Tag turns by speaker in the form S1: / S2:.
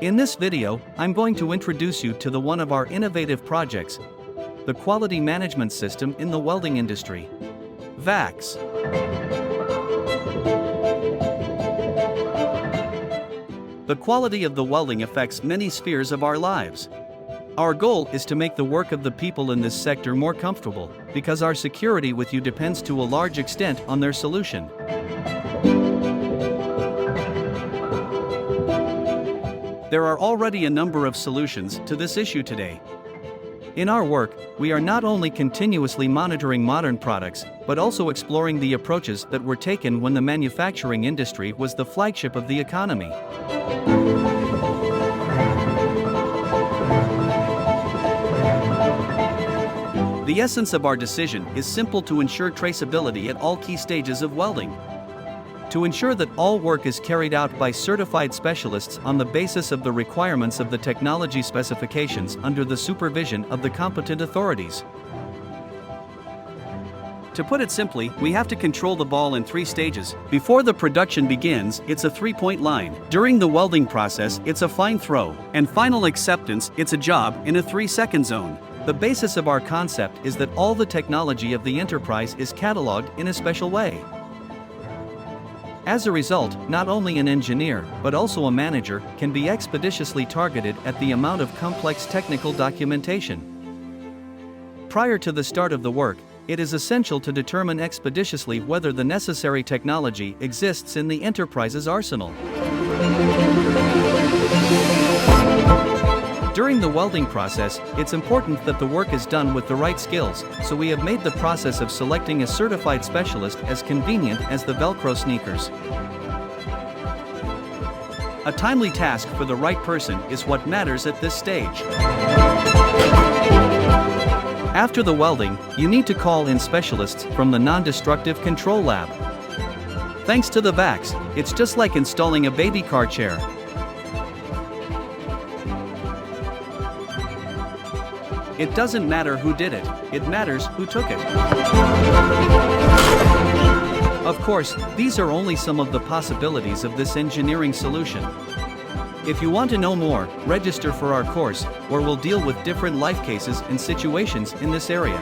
S1: In this video, I'm going to introduce you to one of our innovative projects, the quality management system in the welding industry, wAxe. The quality of the welding affects many spheres of our lives. Our goal is to make the work of the people in this sector more comfortable, because our security with you depends to a large extent on their solution. There are already a number of solutions to this issue today. In our work, we are not only continuously monitoring modern products, but also exploring the approaches that were taken when the manufacturing industry was the flagship of the economy. The essence of our decision is simple: to ensure traceability at all key stages of welding. To ensure that all work is carried out by certified specialists on the basis of the requirements of the technology specifications under the supervision of the competent authorities. To put it simply, we have to control the ball in 3 stages. Before the production begins, it's a 3-point line. During the welding process, it's a fine throw. And final acceptance, it's a job in a 3-second zone. The basis of our concept is that all the technology of the enterprise is cataloged in a special way. As a result, not only an engineer, but also a manager, can be expeditiously targeted at the amount of complex technical documentation. Prior to the start of the work, it is essential to determine expeditiously whether the necessary technology exists in the enterprise's arsenal. During the welding process, it's important that the work is done with the right skills, so we have made the process of selecting a certified specialist as convenient as the Velcro sneakers. A timely task for the right person is what matters at this stage. After the welding, you need to call in specialists from the non-destructive control lab. Thanks to the wAxe, it's just like installing a baby car chair. It doesn't matter who did it, it matters who took it. Of course, these are only some of the possibilities of this engineering solution. If you want to know more, register for our course, where we'll deal with different life cases and situations in this area.